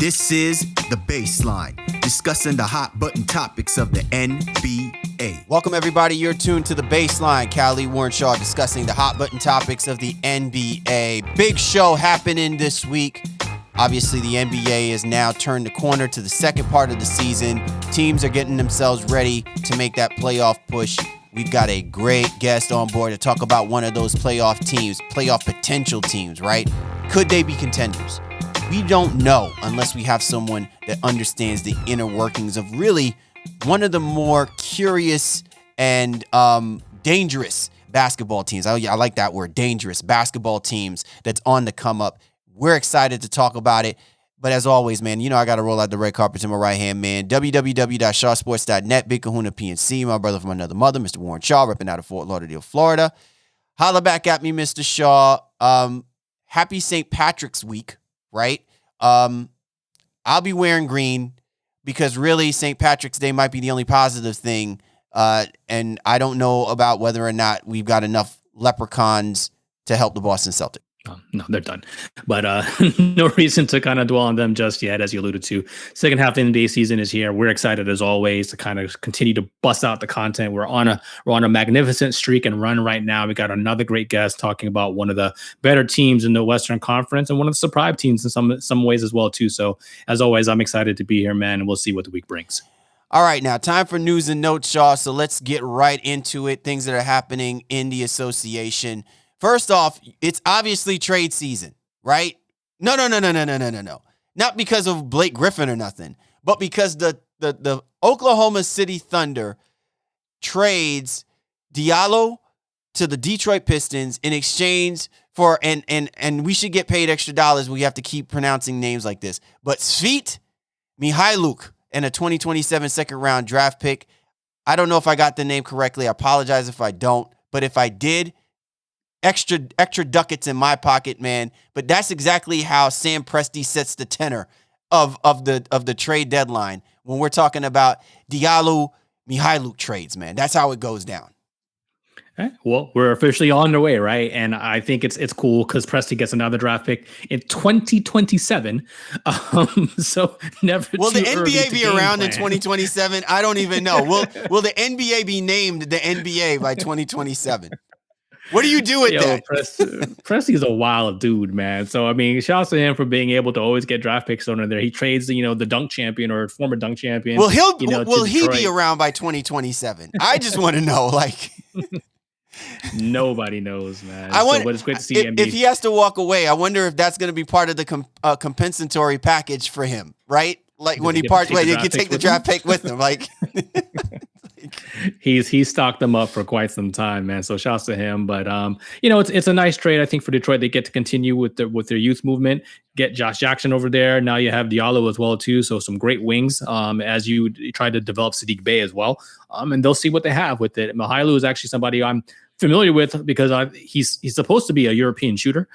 This is The Baseline, discussing the hot button topics of the NBA. Welcome, everybody. You're tuned to The Baseline. Callie Warrenshaw discussing the hot button topics of the NBA. Big show happening this week. Obviously, the NBA has now turned the corner to the second part of the season. Teams are getting themselves ready to make that playoff push. We've got a great guest on board to talk about one of those playoff teams, playoff potential teams, right? Could they be contenders? We don't know unless we have someone that understands the inner workings of really one of the more curious and dangerous basketball teams. I like that word, dangerous basketball teams that's on the come up. We're excited to talk about it. But as always, man, you know I got to roll out the red carpet to my right-hand man. www.shawsports.net, Big Kahuna PNC, my brother from another mother, Mr. Warren Shaw, repping out of Fort Lauderdale, Florida. Holla back at me, Mr. Shaw. Happy St. Patrick's Week, right? I'll be wearing green because really St. Patrick's Day might be the only positive thing. And I don't know about whether or not we've got enough leprechauns to help the Boston Celtics. No, they're done. But no reason to kind of dwell on them just yet, as you alluded to. Second half of the NBA season is here. We're excited as always to kind of continue to bust out the content. We're on a magnificent streak and run right now. We got another great guest talking about one of the better teams in the Western Conference and one of the surprise teams in some ways as well too. So as always, I'm excited to be here, man, and we'll see what the week brings. All right, now time for news and notes, Shaw. So let's get right into it. Things that are happening in the association. First off, it's obviously trade season, right? No. Not because of Blake Griffin or nothing, but because the Oklahoma City Thunder trades Diallo to the Detroit Pistons in exchange for, and we should get paid extra dollars. We have to keep pronouncing names like this. But Svi Mykhailiuk and a 2027 second round draft pick. I don't know if I got the name correctly. I apologize if I don't. But if I did, extra ducats in my pocket, man. But that's exactly how Sam Presti sets the tenor of the trade deadline when we're talking about Diallo Mykhailiuk trades, man. That's how it goes down. Okay. Well, we're officially on the way, right? And I think it's cool because Presti gets another draft pick in 2027. So never. Will the NBA be around in 2027? I don't even know. Will the NBA be named the NBA by 2027? What do you do with that? Presti is a wild dude, man. So, I mean, shout out to him for being able to always get draft picks under there. He trades, the dunk champion or former dunk champion. Well, will he be around by 2027? I just want to know, like. Nobody knows, man. But it's great to see him. If he has to walk away, I wonder if that's going to be part of the compensatory package for him, right? Like when he parts ways, you can take the draft pick with him. Like. He's stocked them up for quite some time, man. So shouts to him. But it's a nice trade, I think, for Detroit. They get to continue with their youth movement. Get Josh Jackson over there. Now you have Diallo as well too. So some great wings. As you try to develop Saddiq Bey as well. And they'll see what they have with it. Mykhailiuk is actually somebody I'm familiar with because he's supposed to be a European shooter.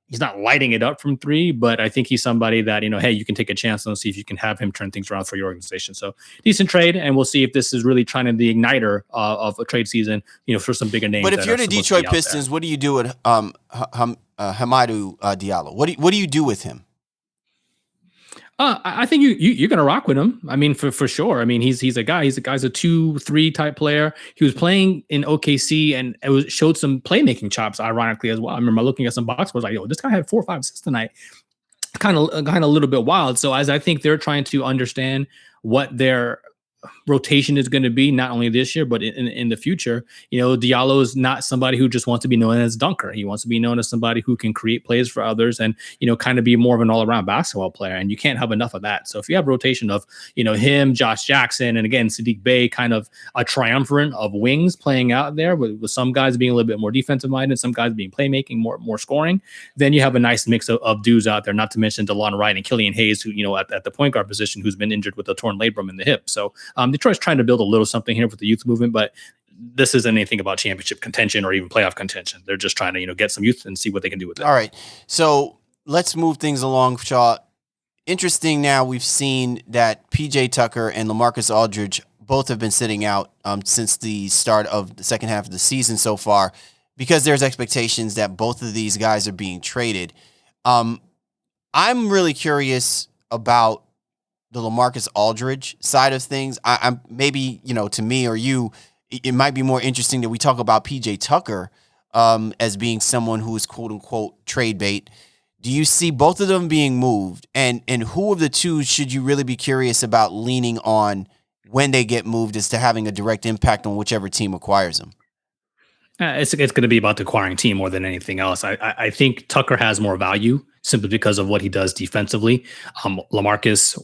He's not lighting it up from three, but I think he's somebody that, hey, you can take a chance and see if you can have him turn things around for your organization. So decent trade, and we'll see if this is really trying to the igniter of a trade season, for some bigger names. But if you're the Detroit Pistons, what do you do with Hamidou Diallo? What do you do with him? I think you're gonna rock with him. I mean, for sure. I mean, he's a guy. He's a 2-3 type player. He was playing in OKC and showed some playmaking chops, ironically as well. I remember looking at some box scores like, this guy had 4 or 5 assists tonight. Kind of a little bit wild. So as I think they're trying to understand what their rotation is going to be, not only this year but in the future. Diallo is not somebody who just wants to be known as a dunker. He wants to be known as somebody who can create plays for others and kind of be more of an all-around basketball player, and you can't have enough of that. So if you have rotation of him, Josh Jackson, and again Saddiq Bey, kind of a triumvirate of wings playing out there with some guys being a little bit more defensive minded, some guys being playmaking, more scoring, then you have a nice mix of dudes out there, not to mention DeLon Wright and Killian Hayes, who at the point guard position, who's been injured with a torn labrum in the hip. So Detroit's trying to build a little something here with the youth movement, but this isn't anything about championship contention or even playoff contention. They're just trying to, get some youth and see what they can do with it. All right. So let's move things along, Shaw. Interesting now, we've seen that PJ Tucker and Lamarcus Aldridge both have been sitting out since the start of the second half of the season so far because there's expectations that both of these guys are being traded. I'm really curious about the Lamarcus Aldridge side of things. I'm maybe, to me or you, it might be more interesting that we talk about PJ Tucker as being someone who is quote unquote trade bait. Do you see both of them being moved? And who of the two should you really be curious about leaning on when they get moved as to having a direct impact on whichever team acquires them? It's going to be about the acquiring team more than anything else. I think Tucker has more value simply because of what he does defensively. Lamarcus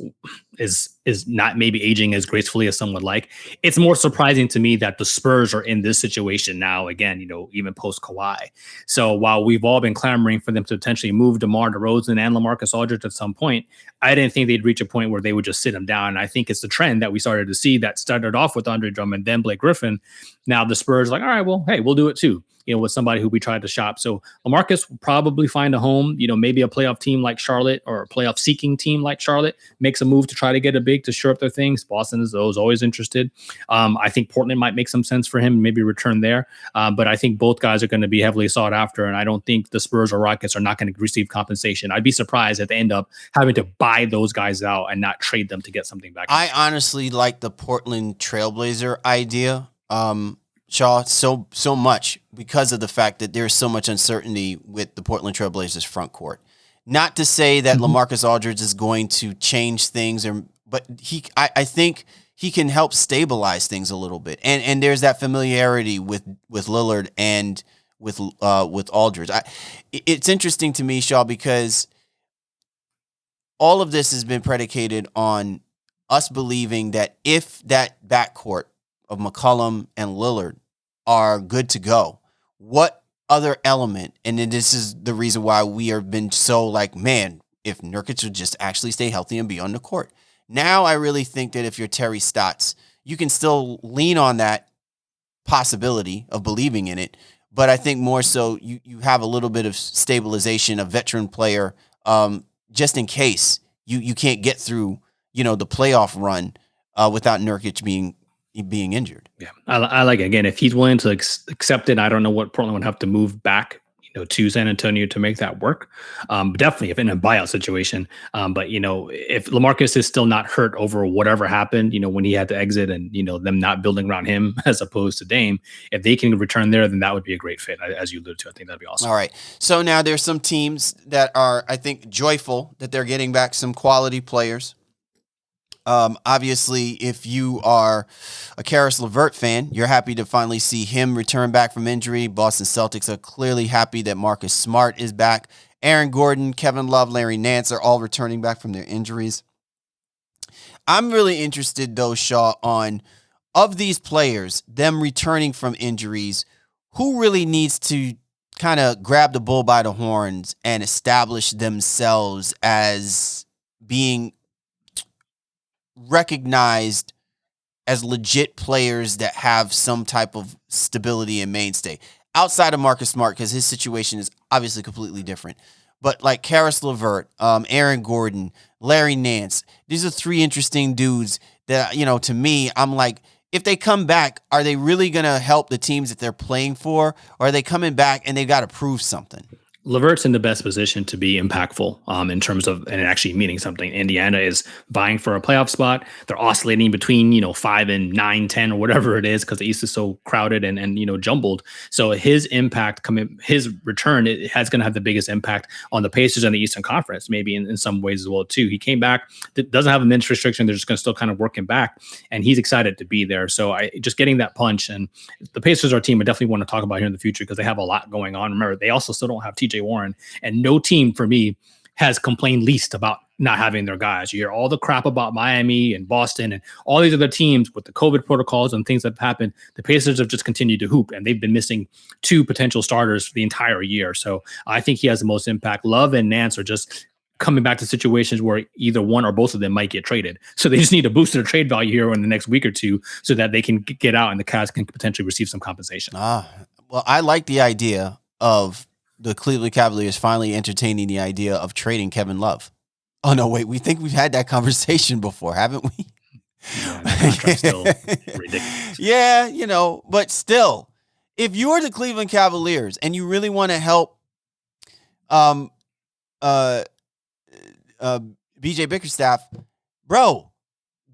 is not maybe aging as gracefully as some would like. It's more surprising to me that the Spurs are in this situation now, again, even post Kawhi. So while we've all been clamoring for them to potentially move DeMar DeRozan and Lamarcus Aldridge at some point, I didn't think they'd reach a point where they would just sit them down. And I think it's the trend that we started to see that started off with Andre Drummond, then Blake Griffin. Now the Spurs are like, all right, well, hey, we'll do it too. With somebody who we tried to shop. So Lamarcus will probably find a home, maybe a playoff team like Charlotte or a playoff seeking team like Charlotte makes a move to try to get a big to shore up their things. Boston is always interested. I think Portland might make some sense for him, maybe return there. But I think both guys are going to be heavily sought after. And I don't think the Spurs or Rockets are not going to receive compensation. I'd be surprised if they end up having to buy those guys out and not trade them to get something back. I honestly like the Portland Trailblazer idea. Shaw, so much because of the fact that there's so much uncertainty with the Portland Trailblazers front court. Not to say that Lamarcus Aldridge is going to change things, but I think he can help stabilize things a little bit. And there's that familiarity with Lillard and with Aldridge. It's interesting to me, Shaw, because all of this has been predicated on us believing that if that backcourt of McCollum and Lillard are good to go, what other element, and then this is the reason why we have been so like, man, if Nurkic would just actually stay healthy and be on the court. Now I really think that if you're Terry Stotts, you can still lean on that possibility of believing in it, but I think more so you have a little bit of stabilization, a veteran player, just in case you can't get through, the playoff run without Nurkic being injured. Yeah, I like it. Again, if he's willing to accept it, I don't know what Portland would have to move back, to San Antonio to make that work. Definitely if in a buyout situation. But if Lamarcus is still not hurt over whatever happened, when he had to exit and, them not building around him as opposed to Dame, if they can return there, then that would be a great fit. As you alluded to, I think that'd be awesome. All right. So now there's some teams that are, I think, joyful that they're getting back some quality players. Obviously, if you are a Karis LeVert fan, you're happy to finally see him return back from injury. Boston Celtics are clearly happy that Marcus Smart is back. Aaron Gordon, Kevin Love, Larry Nance are all returning back from their injuries. I'm really interested, though, Shaw, on of these players, them returning from injuries, who really needs to kind of grab the bull by the horns and establish themselves as being recognized as legit players that have some type of stability and mainstay outside of Marcus Smart, because his situation is obviously completely different. But like Karis LeVert, Aaron Gordon, Larry Nance, these are three interesting dudes that, to me, I'm like, if they come back, are they really going to help the teams that they're playing for? Or are they coming back and they've got to prove something? LeVert's in the best position to be impactful in terms of and actually meaning something. Indiana is vying for a playoff spot. They're oscillating between 5 and 9, 10 or whatever it is because the East is so crowded and jumbled. So his impact his return has going to have the biggest impact on the Pacers and the Eastern Conference, maybe in some ways as well too. He came back, doesn't have a minutes restriction. They're just going to still kind of work him back, and he's excited to be there. So just getting that punch, and the Pacers are a team I definitely want to talk about here in the future because they have a lot going on. Remember, they also still don't have TJ Warren, and no team for me has complained least about not having their guys. You hear all the crap about Miami and Boston and all these other teams with the COVID protocols and things that have happened. The Pacers have just continued to hoop, and they've been missing 2 potential starters for the entire year. So I think he has the most impact. Love and Nance are just coming back to situations where either one or both of them might get traded. So they just need to boost their trade value here in the next week or two so that they can get out and the Cavs can potentially receive some compensation. Well, I like the idea of the Cleveland Cavaliers finally entertaining the idea of trading Kevin Love. Oh, no, wait. We think we've had that conversation before, haven't we? Yeah, the contract's still ridiculous. Yeah, but still, if you're the Cleveland Cavaliers and you really want to help BJ Bickerstaff, bro,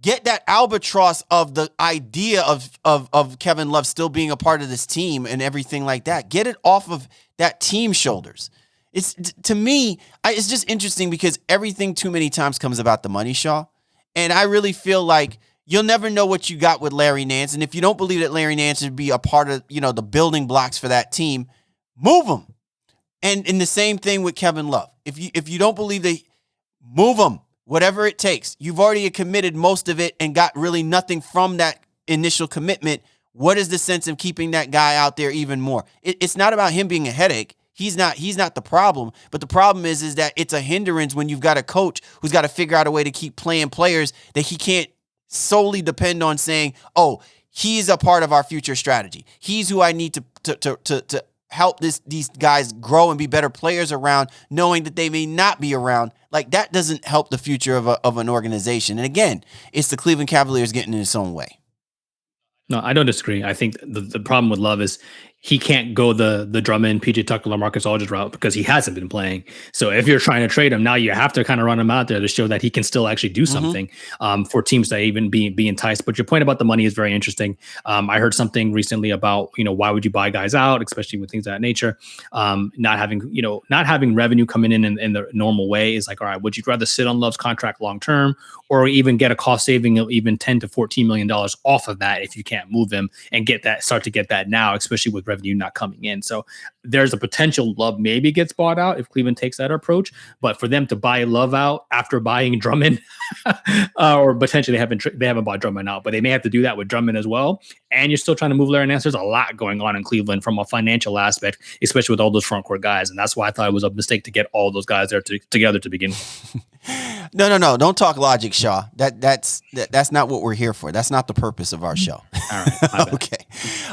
get that albatross of the idea of Kevin Love still being a part of this team and everything like that. Get it off of that team's shoulders. It's, to me, it's just interesting because everything too many times comes about the money, Shaw. And I really feel like you'll never know what you got with Larry Nance. And if you don't believe that Larry Nance would be a part of, the building blocks for that team, move him. And the same thing with Kevin Love. If you don't believe that, move him, whatever it takes. You've already committed most of it and got really nothing from that initial commitment. What is the sense of keeping that guy out there even more? It's not about him being a headache. He's not the problem, but the problem is that it's a hindrance when you've got a coach who's got to figure out a way to keep playing players that he can't solely depend on saying, oh, he's a part of our future strategy. He's who I need to help these guys grow and be better players around, knowing that they may not be around. Like, that doesn't help the future of an organization. And again, it's the Cleveland Cavaliers getting in its own way. No, I don't disagree. I think the problem with Love is he can't go the Drummond, PJ Tucker, Lamarcus Aldridge route because he hasn't been playing. So if you're trying to trade him, now you have to kind of run him out there to show that he can still actually do something for teams to even be enticed. But your point about the money is very interesting. I heard something recently about, why would you buy guys out, especially with things of that nature? Not having revenue coming in the normal way is like, all right, would you rather sit on Love's contract long term or even get a cost saving of even $10 to $14 million off of that if you can't move him and start to get that now, especially with revenue not coming in. So there's a potential Love maybe gets bought out if Cleveland takes that approach, but for them to buy Love out after buying Drummond, or potentially they haven't bought Drummond out, but they may have to do that with Drummond as well. And you're still trying to move Larry Nance. There's a lot going on in Cleveland from a financial aspect, especially with all those front court guys. And that's why I thought it was a mistake to get all those guys there together to begin with. No. Don't talk logic, Shaw. That's not what we're here for. That's not the purpose of our show. All right. Okay.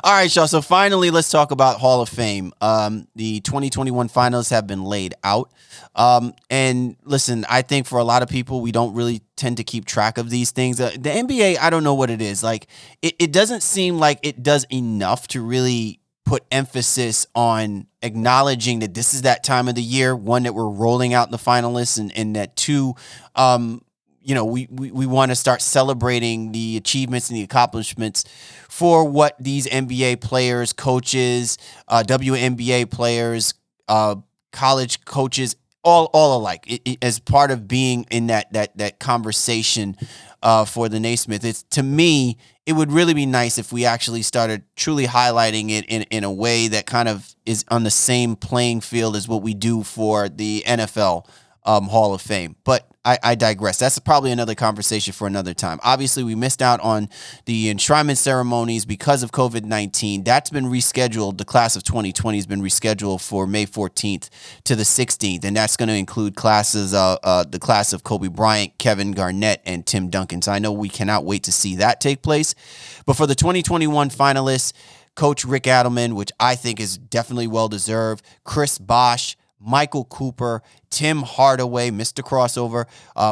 All right, Shaw. So finally, let's talk about Hall of Fame. The 2021 finalists have been laid out. And listen, I think for a lot of people, we don't really tend to keep track of these things. The NBA, I don't know what it is. Like, it doesn't seem like it does enough to really put emphasis on acknowledging that this is that time of the year, one, that we're rolling out the finalists, and that two, we want to start celebrating the achievements and the accomplishments for what these NBA players, coaches, WNBA players, college coaches, all alike, as part of being in that conversation for the Naismith. It's, to me, it would really be nice if we actually started truly highlighting it in a way that kind of is on the same playing field as what we do for the NFL Hall of Fame. But I digress. That's probably another conversation for another time. Obviously, we missed out on the enshrinement ceremonies because of COVID-19. That's been rescheduled. The class of 2020 has been rescheduled for May 14th to the 16th, and that's going to include the class of Kobe Bryant, Kevin Garnett, and Tim Duncan. So I know we cannot wait to see that take place. But for the 2021 finalists, Coach Rick Adelman, which I think is definitely well-deserved, Chris Bosh, Michael Cooper, Tim Hardaway, Mr. Crossover,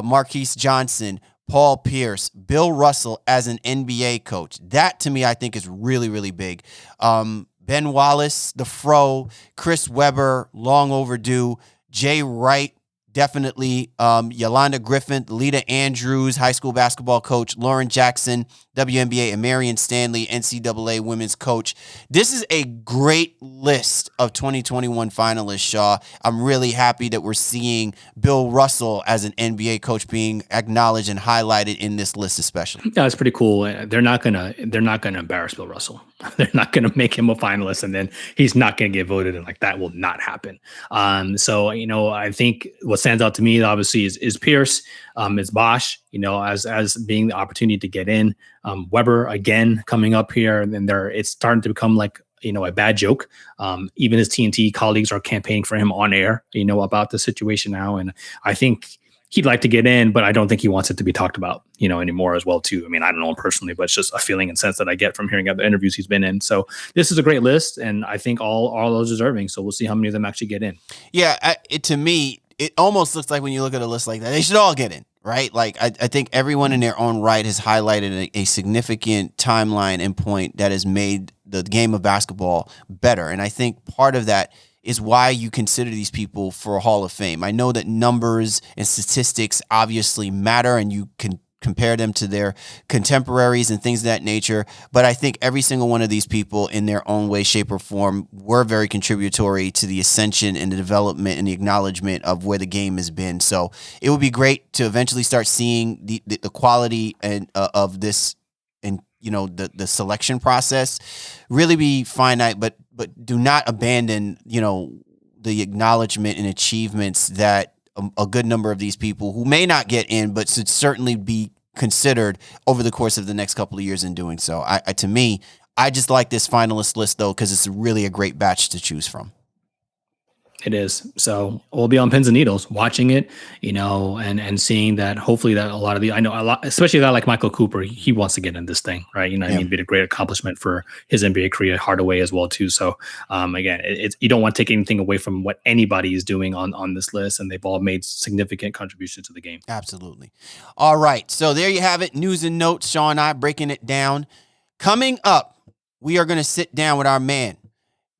Marquise Johnson, Paul Pierce, Bill Russell as an NBA coach. That, to me, I think is really, really big. Ben Wallace, the Fro, Chris Webber, long overdue, Jay Wright, definitely, Yolanda Griffin, Lita Andrews, high school basketball coach, Lauren Jackson, WNBA, and Marion Stanley, NCAA women's coach. This is a great list of 2021 finalists, Shaw. I'm really happy that we're seeing Bill Russell as an NBA coach being acknowledged and highlighted in this list, especially. Yeah, it's pretty cool. They're not gonna embarrass Bill Russell. They're not gonna make him a finalist and then he's not gonna get voted, and like that will not happen. So I think what stands out to me obviously is Pierce, is Bosh, as being the opportunity to get in. Weber again coming up here, and then it's starting to become like a bad joke. Even his TNT colleagues are campaigning for him on air, about the situation now, and I think he'd like to get in, but I don't think he wants it to be talked about, anymore as well too. I mean, I don't know him personally, but it's just a feeling and sense that I get from hearing other interviews he's been in. So this is a great list, and I think all those deserving. So we'll see how many of them actually get in. Yeah, to me, it almost looks like when you look at a list like that, they should all get in, right? Like I think everyone in their own right has highlighted a significant timeline and point that has made the game of basketball better. And I think part of that is why you consider these people for Hall of Fame. I know that numbers and statistics obviously matter, and you can compare them to their contemporaries and things of that nature. But I think every single one of these people in their own way, shape, or form were very contributory to the ascension and the development and the acknowledgement of where the game has been. So it would be great to eventually start seeing the quality and of this, and the selection process really be finite, but do not abandon the acknowledgement and achievements that a good number of these people who may not get in, but should certainly be considered over the course of the next couple of years in doing so. To me, I just like this finalist list though, because it's really a great batch to choose from. It is. So we'll be on pins and needles watching it, and seeing that hopefully that a lot of I know a lot, especially a guy like Michael Cooper, he wants to get in this thing, right? It'd be a great accomplishment for his NBA career, Hardaway as well too. So again, it's you don't want to take anything away from what anybody is doing on this list, and they've all made significant contributions to the game. Absolutely. All right. So there you have it. News and notes. Sean and I breaking it down. Coming up, we are going to sit down with our man,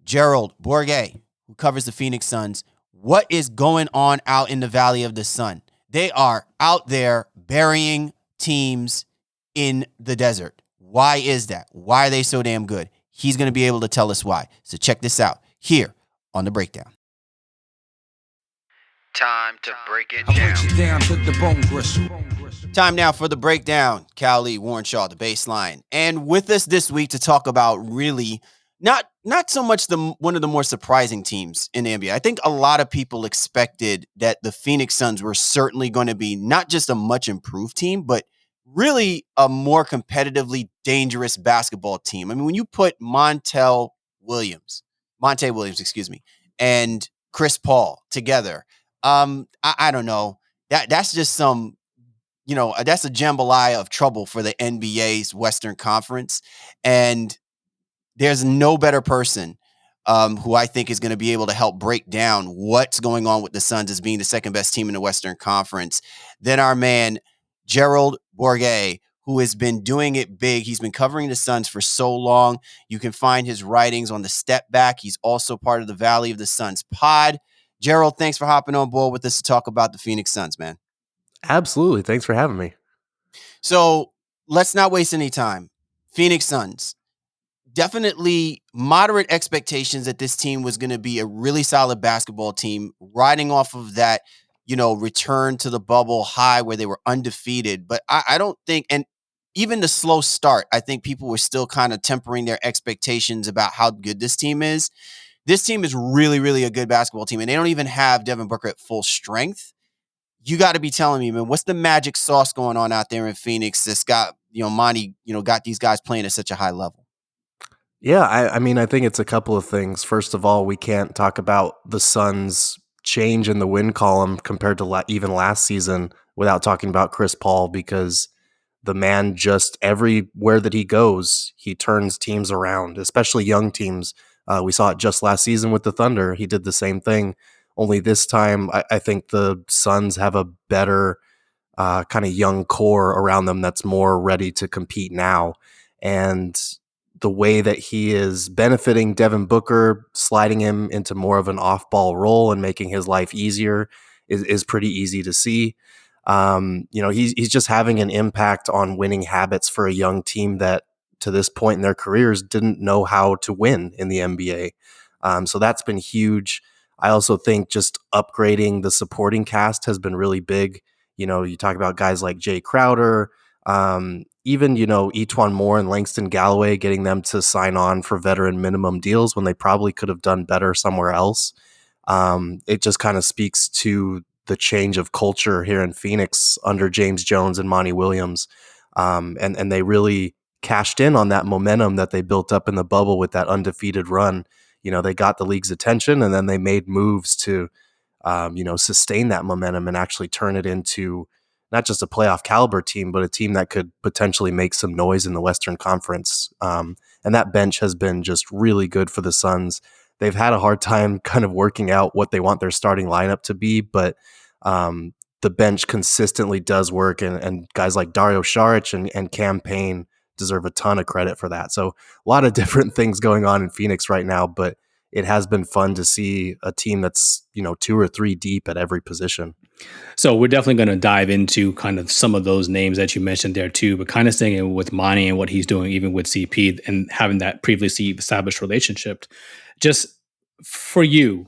Gerald Bourget, who covers the Phoenix Suns. What is going on out in the Valley of the Sun? They are out there burying teams in the desert. Why is that? Why are they so damn good? He's going to be able to tell us why. So check this out here on The Breakdown. Time to break it down. Time now for The Breakdown. Cali, Warren Shaw, The Baseline. And with us this week to talk about really not so much one of the more surprising teams in the NBA. I think a lot of people expected that the Phoenix Suns were certainly going to be not just a much improved team, but really a more competitively dangerous basketball team. I mean, when you put Monty Williams, and Chris Paul together, I don't know. That's just some, that's a jambalaya of trouble for the NBA's Western Conference. And there's no better person who I think is going to be able to help break down what's going on with the Suns as being the second best team in the Western Conference than our man, Gerald Bourget, who has been doing it big. He's been covering the Suns for so long. You can find his writings on the Step Back. He's also part of the Valley of the Suns pod. Gerald, thanks for hopping on board with us to talk about the Phoenix Suns, man. Absolutely. Thanks for having me. So let's not waste any time. Phoenix Suns. Definitely moderate expectations that this team was going to be a really solid basketball team, riding off of that, return to the bubble high where they were undefeated. But I don't think, and even the slow start, I think people were still kind of tempering their expectations about how good this team is. This team is really, really a good basketball team, and they don't even have Devin Booker at full strength. You got to be telling me, man, what's the magic sauce going on out there in Phoenix that's got, Monty, got these guys playing at such a high level? Yeah, I mean, I think it's a couple of things. First of all, we can't talk about the Suns' change in the win column compared to even last season without talking about Chris Paul, because the man just everywhere that he goes, he turns teams around, especially young teams. We saw it just last season with the Thunder. He did the same thing, only this time I think the Suns have a better kind of young core around them that's more ready to compete now. And the way that he is benefiting Devin Booker, sliding him into more of an off-ball role and making his life easier is pretty easy to see. He's just having an impact on winning habits for a young team that to this point in their careers didn't know how to win in the NBA. So that's been huge. I also think just upgrading the supporting cast has been really big. You talk about guys like Jay Crowder, even, Etuan Moore and Langston Galloway, getting them to sign on for veteran minimum deals when they probably could have done better somewhere else. It just kind of speaks to the change of culture here in Phoenix under James Jones and Monty Williams. And they really cashed in on that momentum that they built up in the bubble with that undefeated run. They got the league's attention, and then they made moves to, sustain that momentum and actually turn it into not just a playoff caliber team, but a team that could potentially make some noise in the Western Conference. And that bench has been just really good for the Suns. They've had a hard time kind of working out what they want their starting lineup to be, but the bench consistently does work. And guys like Dario Saric and Cam Payne deserve a ton of credit for that. So a lot of different things going on in Phoenix right now, but it has been fun to see a team that's, 2 or 3 deep at every position. So we're definitely going to dive into kind of some of those names that you mentioned there too, but kind of staying with Monty and what he's doing, even with CP and having that previously established relationship. Just for you,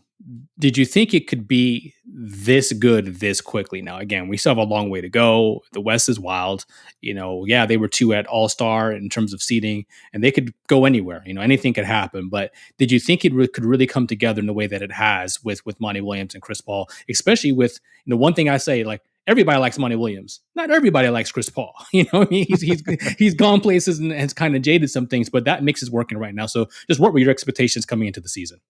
did you think it could be this good this quickly? Now, again, we still have a long way to go. The West is wild. Yeah, they were 2 at All-Star in terms of seeding, and they could go anywhere. Anything could happen. But did you think it could really come together in the way that it has with Monty Williams and Chris Paul, especially with one thing I say, like, everybody likes Monty Williams. Not everybody likes Chris Paul. I mean, he's gone places and has kind of jaded some things, but that mix is working right now. So just what were your expectations coming into the season?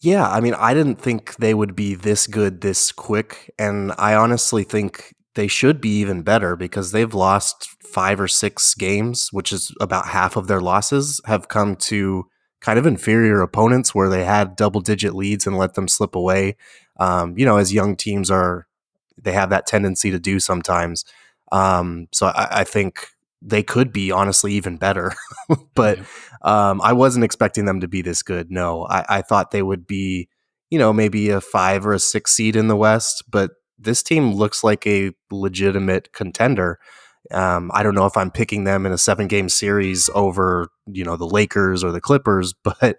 Yeah, I mean, I didn't think they would be this good this quick, and I honestly think they should be even better because they've lost 5 or 6 games, which is about half of their losses, have come to kind of inferior opponents where they had double-digit leads and let them slip away. As young teams they have that tendency to do sometimes. So I think they could be honestly even better, but I wasn't expecting them to be this good. No, I thought they would be, maybe a 5 or a 6 seed in the West, but this team looks like a legitimate contender. I don't know if I'm picking them in a 7-game series over, the Lakers or the Clippers, but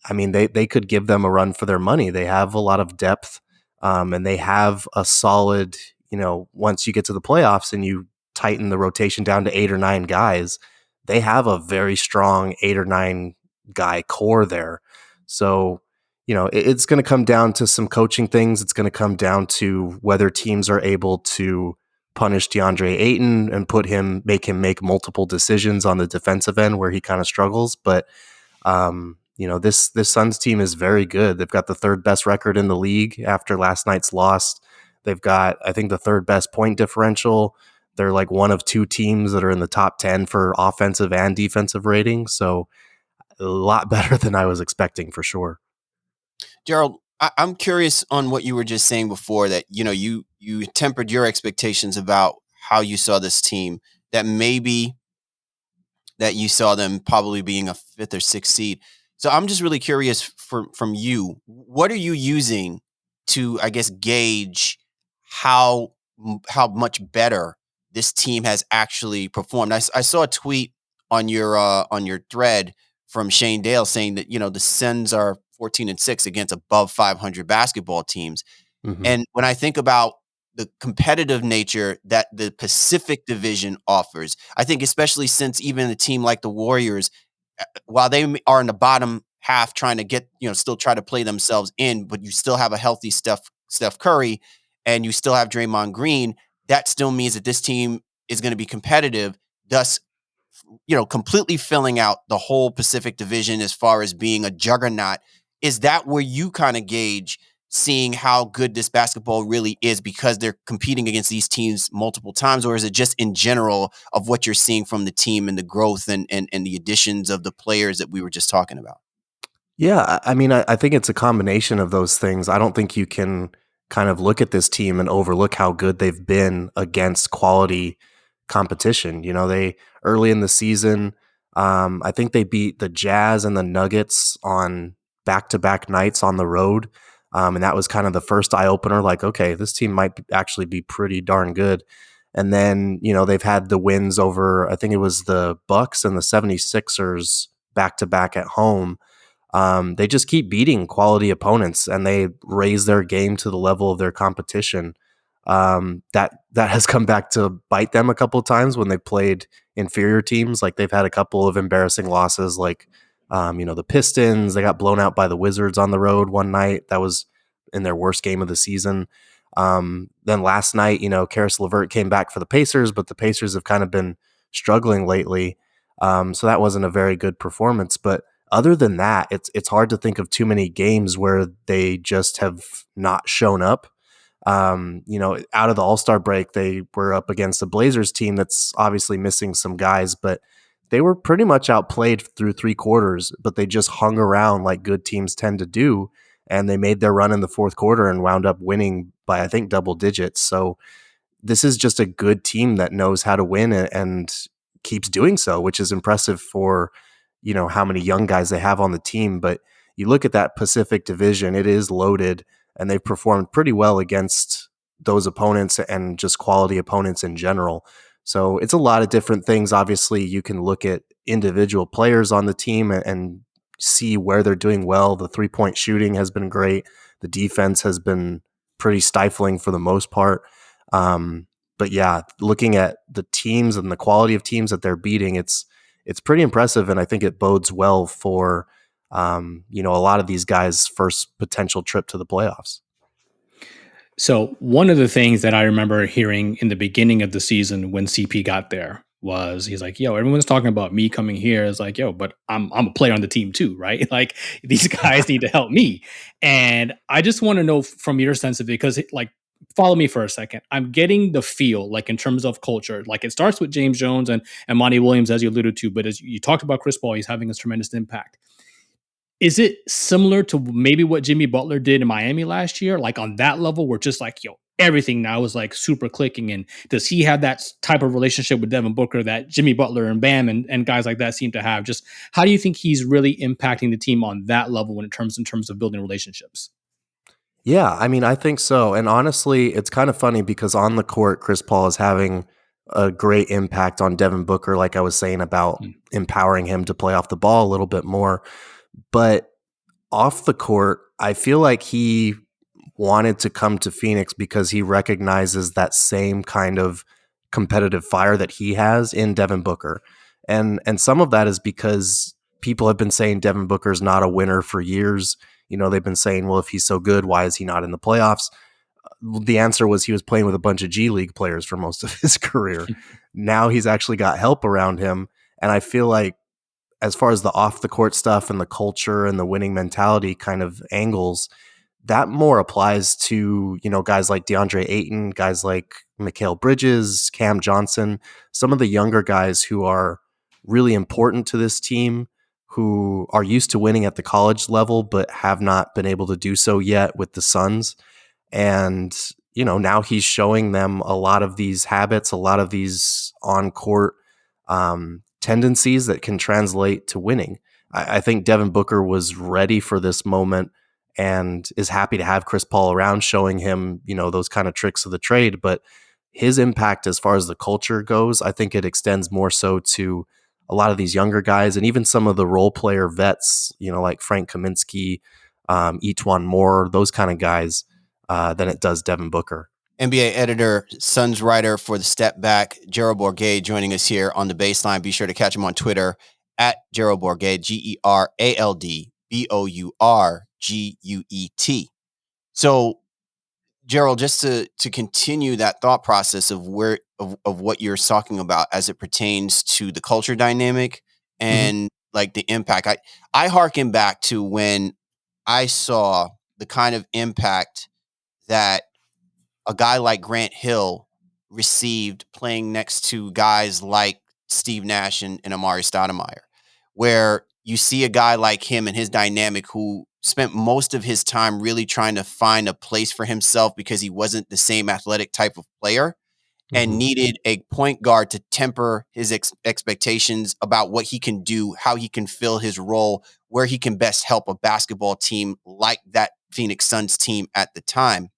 I mean, they could give them a run for their money. They have a lot of depth, and they have a solid, once you get to the playoffs and you tighten the rotation down to 8 or 9 guys, they have a very strong 8 or 9 guy core there. So, it's going to come down to some coaching things. It's going to come down to whether teams are able to punish Deandre Ayton and make him make multiple decisions on the defensive end where he kind of struggles. But, this Suns team is very good. They've got the 3rd best record in the league after last night's loss. They've got, I think, the 3rd best point differential. They're like one of 2 teams that are in the top 10 for offensive and defensive ratings. So a lot better than I was expecting for sure. Gerald, I'm curious on what you were just saying before that, you tempered your expectations about how you saw this team, that maybe that you saw them probably being a 5th or 6th seed. So I'm just really curious from you, what are you using to, I guess, gauge how much better this team has actually performed? I saw a tweet on your thread from Shane Dale saying that, the Suns are 14-6 against above 500 basketball teams. Mm-hmm. And when I think about the competitive nature that the Pacific Division offers, I think especially since even a team like the Warriors, while they are in the bottom half trying to get, still try to play themselves in, but you still have a healthy Steph Curry and you still have Draymond Green, that still means that this team is going to be competitive, thus, completely filling out the whole Pacific Division as far as being a juggernaut. Is that where you kind of gauge seeing how good this basketball really is because they're competing against these teams multiple times? Or is it just in general of what you're seeing from the team and the growth and the additions of the players that we were just talking about? Yeah, I mean, I think it's a combination of those things. I don't think you can kind of look at this team and overlook how good they've been against quality competition. They early in the season, I think they beat the Jazz and the Nuggets on back-to-back nights on the road. And that was kind of the first eye opener, like, okay, this team might actually be pretty darn good. And then, they've had the wins over, I think it was the Bucks and the 76ers back-to-back at home. They just keep beating quality opponents and they raise their game to the level of their competition. That has come back to bite them a couple of times when they played inferior teams. Like they've had a couple of embarrassing losses, like the Pistons. They got blown out by the Wizards on the road one night. That was in their worst game of the season. Then last night, Karis LeVert came back for the Pacers, but the Pacers have kind of been struggling lately. So that wasn't a very good performance. But other than that, it's hard to think of too many games where they just have not shown up. Out of the All-Star break, they were up against a Blazers team that's obviously missing some guys, but they were pretty much outplayed through 3 quarters, but they just hung around like good teams tend to do. And they made their run in the 4th quarter and wound up winning by, I think, double digits. So this is just a good team that knows how to win and keeps doing so, which is impressive for, how many young guys they have on the team. But you look at that Pacific Division, it is loaded, and they've performed pretty well against those opponents and just quality opponents in general. So it's a lot of different things. Obviously, you can look at individual players on the team and see where they're doing well. The 3-point shooting has been great. The defense has been pretty stifling for the most part. But yeah, looking at the teams and the quality of teams that they're beating, it's pretty impressive, and I think it bodes well for a lot of these guys' first potential trip to the playoffs. So one of the things that I remember hearing in the beginning of the season when CP got there was he's like, yo, everyone's talking about me coming here. It's like, yo, but I'm a player on the team too, right? Like these guys need to help me. And I just want to know from your sense of it, because like, follow me for a second. I'm getting the feel, like in terms of culture, like it starts with James Jones and Monty Williams, as you alluded to, but as you talked about Chris Paul, he's having a tremendous impact. Is it similar to maybe what Jimmy Butler did in Miami last year? Like on that level, we're just like, yo, everything now is like super clicking. And does he have that type of relationship with Devin Booker that Jimmy Butler and Bam and guys like that seem to have? Just how do you think he's really impacting the team on that level when in terms of building relationships? Yeah, I mean, I think so. And honestly, it's kind of funny because on the court, Chris Paul is having a great impact on Devin Booker, like I was saying about empowering him to play off the ball a little bit more. But off the court, I feel like he wanted to come to Phoenix because he recognizes that same kind of competitive fire that he has in Devin Booker. And some of that is because people have been saying Devin Booker's not a winner for years. They've been saying, well, if he's so good, why is he not in the playoffs? The answer was he was playing with a bunch of G League players for most of his career. Now he's actually got help around him. And I feel like as far as the off the court stuff and the culture and the winning mentality kind of angles, that more applies to, guys like DeAndre Ayton, guys like Mikal Bridges, Cam Johnson, some of the younger guys who are really important to this team, who are used to winning at the college level, but have not been able to do so yet with the Suns. And, now he's showing them a lot of these habits, a lot of these on-court tendencies that can translate to winning. I think Devin Booker was ready for this moment and is happy to have Chris Paul around, showing him, those kind of tricks of the trade. But his impact as far as the culture goes, I think it extends more so to a lot of these younger guys and even some of the role player vets, like Frank Kaminsky, Etuan Moore, those kind of guys, than it does Devin Booker. NBA editor, Suns writer for the Step Back, Gerald Bourget, joining us here on the Baseline. Be sure to catch him on Twitter at Gerald Bourget, GeraldBourguet. So, Gerald, just to continue that thought process of what you're talking about as it pertains to the culture dynamic and like the impact, I harken back to when I saw the kind of impact that a guy like Grant Hill received playing next to guys like Steve Nash and Amari Stoudemire, where you see a guy like him and his dynamic who spent most of his time really trying to find a place for himself because he wasn't the same athletic type of player and needed a point guard to temper his expectations about what he can do, how he can fill his role, where he can best help a basketball team like that Phoenix Suns team at the time.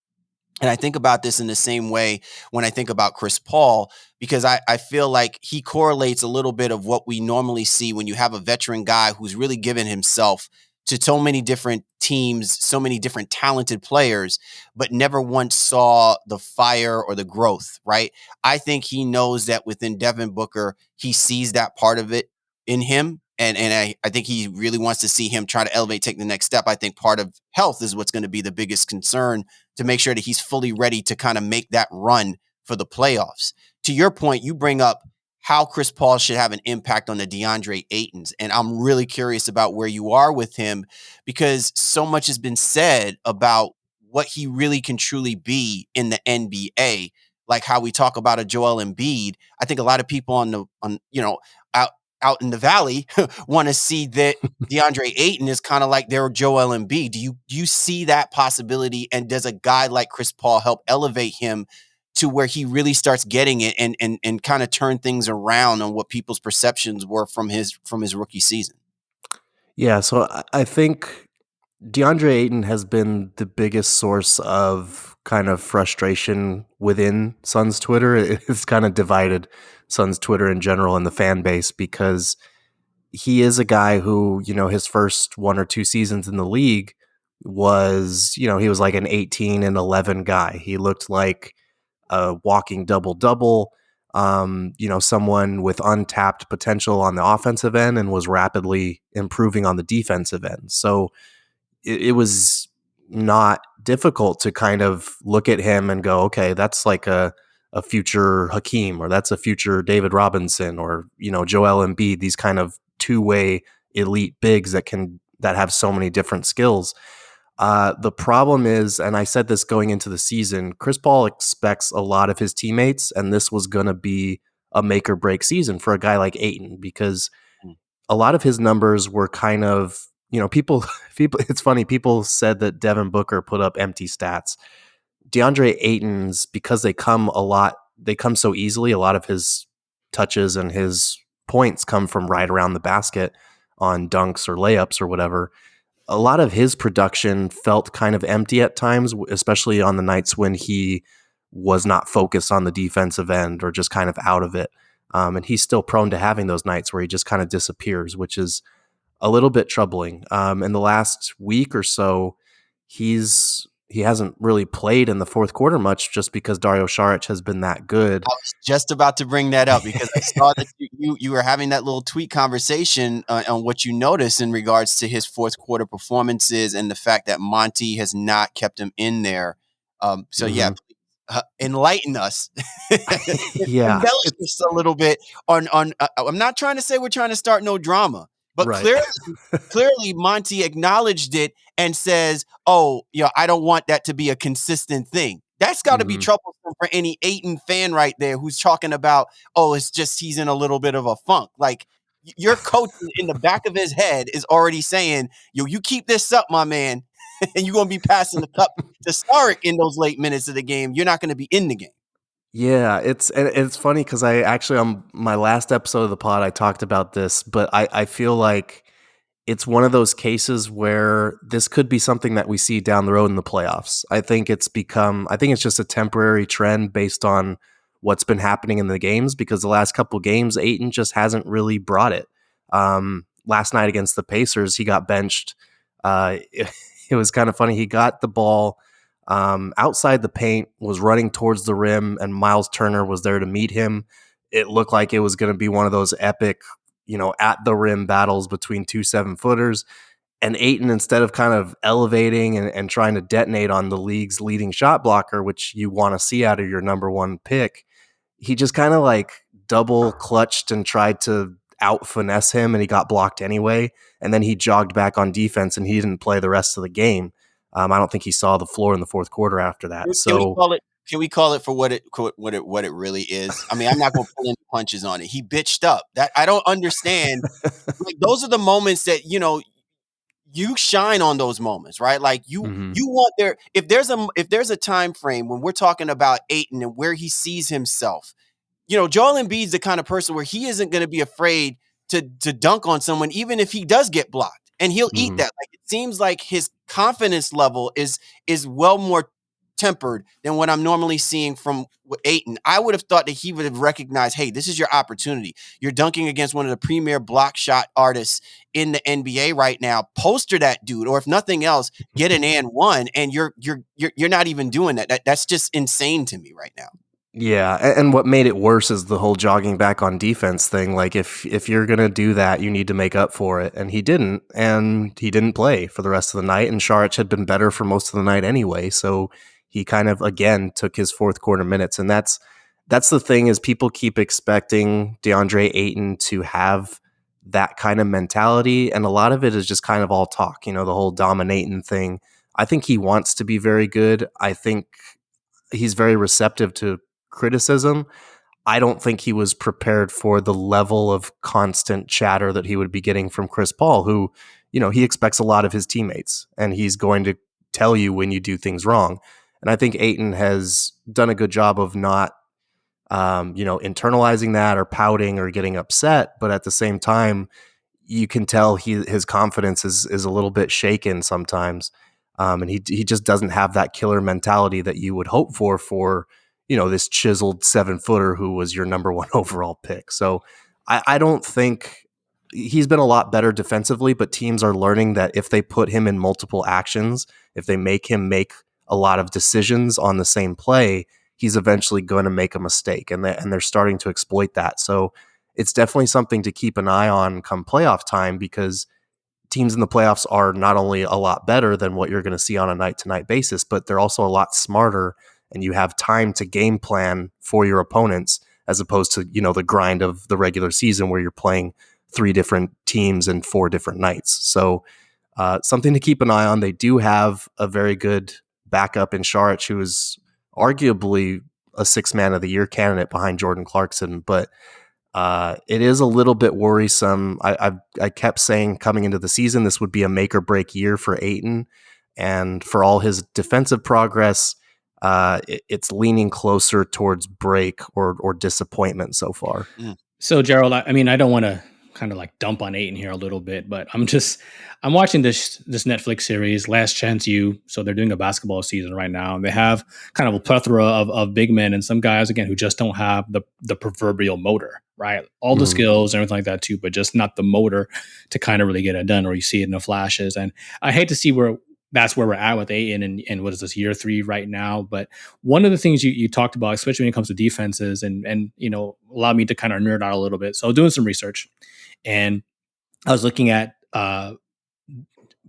And I think about this in the same way when I think about Chris Paul, because I feel like he correlates a little bit of what we normally see when you have a veteran guy who's really given himself to so many different teams, so many different talented players, but never once saw the fire or the growth, right? I think he knows that within Devin Booker, he sees that part of it in him. And I think he really wants to see him try to elevate, take the next step. I think part of health is what's going to be the biggest concern to make sure that he's fully ready to kind of make that run for the playoffs. To your point, you bring up how Chris Paul should have an impact on the DeAndre Aytons. And I'm really curious about where you are with him because so much has been said about what he really can truly be in the NBA. Like how we talk about a Joel Embiid. I think a lot of people out in the valley want to see that DeAndre Ayton is kind of like their Joel Embiid. Do you see that possibility? And does a guy like Chris Paul help elevate him to where he really starts getting it and kind of turn things around on what people's perceptions were from his rookie season? Yeah, so I think DeAndre Ayton has been the biggest source of kind of frustration within Suns Twitter. It's kind of divided Suns Twitter in general and the fan base because he is a guy who, his first 1 or 2 seasons in the league was, he was like an 18 and 11 guy. He looked like a walking double-double, someone with untapped potential on the offensive end and was rapidly improving on the defensive end. So it was not difficult to kind of look at him and go, okay, that's like a future Hakeem, or that's a future David Robinson, or, Joel Embiid, these kind of two-way elite bigs that have so many different skills. The problem is, and I said this going into the season, Chris Paul expects a lot of his teammates, and this was going to be a make or break season for a guy like Ayton, because a lot of his numbers were kind of, people, it's funny, people said that Devin Booker put up empty stats. DeAndre Ayton's, because they come so easily, a lot of his touches and his points come from right around the basket on dunks or layups or whatever. A lot of his production felt kind of empty at times, especially on the nights when he was not focused on the defensive end or just kind of out of it. And he's still prone to having those nights where he just kind of disappears, which is a little bit troubling. In the last week or so, he hasn't really played in the fourth quarter much, just because Dario Saric has been that good. I was just about to bring that up because I saw that you were having that little tweet conversation on what you noticed in regards to his fourth quarter performances and the fact that Monty has not kept him in there. Yeah, enlighten us. Yeah, Embellish us a little bit on. I'm not trying to say we're trying to start no drama, but right. clearly Monty acknowledged it and says, "Oh, I don't want that to be a consistent thing." That's got to be troublesome for any Ayton fan right there who's talking about, "Oh, it's just he's in a little bit of a funk." Like, your coach in the back of his head is already saying, "Yo, you keep this up, my man, and you're gonna be passing the cup to Saric in those late minutes of the game. You're not gonna be in the game." Yeah, it's funny because I actually, on my last episode of the pod, I talked about this, but I feel like it's one of those cases where this could be something that we see down the road in the playoffs. I think it's just a temporary trend based on what's been happening in the games, because the last couple games, Ayton just hasn't really brought it. Last night against the Pacers, he got benched. It was kind of funny. He got the ball outside the paint, was running towards the rim, and Miles Turner was there to meet him. It looked like it was going to be one of those epic, at the rim battles between two 7-footers. And Ayton, instead of kind of elevating and trying to detonate on the league's leading shot blocker, which you want to see out of your number one pick, he just kind of like double clutched and tried to out finesse him, and he got blocked anyway. And then he jogged back on defense, and he didn't play the rest of the game. I don't think he saw the floor in the fourth quarter after that. Can we call it for what it really is? I mean, I'm not going to pull any punches on it. He bitched up. That I don't understand. Like, those are the moments that you shine on those moments, right? Like, you want if there's a time frame when we're talking about Ayton and where he sees himself. Joel Embiid's the kind of person where he isn't going to be afraid to dunk on someone, even if he does get blocked, and he'll eat that. Like, it seems like his confidence level is well more tempered than what I'm normally seeing from Ayton. I would have thought that he would have recognized, hey, this is your opportunity. You're dunking against one of the premier block shot artists in the NBA right now. Poster that dude, or if nothing else, get an and one, and you're not even doing that. That's just insane to me right now. Yeah, and what made it worse is the whole jogging back on defense thing. Like, if you're going to do that, you need to make up for it. And he didn't play for the rest of the night, and Saric had been better for most of the night anyway, so he kind of, again, took his fourth quarter minutes. And that's the thing, is people keep expecting DeAndre Ayton to have that kind of mentality, and a lot of it is just kind of all talk, the whole dominating thing. I think he wants to be very good. I think he's very receptive to criticism. I don't think he was prepared for the level of constant chatter that he would be getting from Chris Paul, who, he expects a lot of his teammates, and he's going to tell you when you do things wrong. And I think Ayton has done a good job of not, internalizing that or pouting or getting upset. But at the same time, you can tell his confidence is a little bit shaken sometimes. And he just doesn't have that killer mentality that you would hope for, this chiseled 7-footer who was your number one overall pick. So I don't think he's been a lot better defensively, but teams are learning that if they put him in multiple actions, if they make him make a lot of decisions on the same play, he's eventually going to make a mistake. And they're starting to exploit that. So it's definitely something to keep an eye on come playoff time, because teams in the playoffs are not only a lot better than what you're going to see on a night-to-night basis, but they're also a lot smarter, and you have time to game plan for your opponents as opposed to, the grind of the regular season where you're playing 3 different teams and 4 different nights. So something to keep an eye on. They do have a very good backup in Saric, who is arguably a 6th man of the year candidate behind Jordan Clarkson, but it is a little bit worrisome. I kept saying coming into the season, this would be a make or break year for Ayton, and for all his defensive progress, it's leaning closer towards break or disappointment so far. So Gerald, I mean, I don't want to kind of like dump on Ayton here a little bit, but I'm watching this Netflix series, Last Chance U. So they're doing a basketball season right now, and they have kind of a plethora of big men and some guys again who just don't have the proverbial motor, right? All the skills and everything like that too, but just not the motor to kind of really get it done, or you see it in the flashes. And I hate to see that's where we're at with Ayton and what is this, year 3 right now. But one of the things you talked about, especially when it comes to defenses and allow me to kind of nerd out a little bit. So I was doing some research, and I was looking at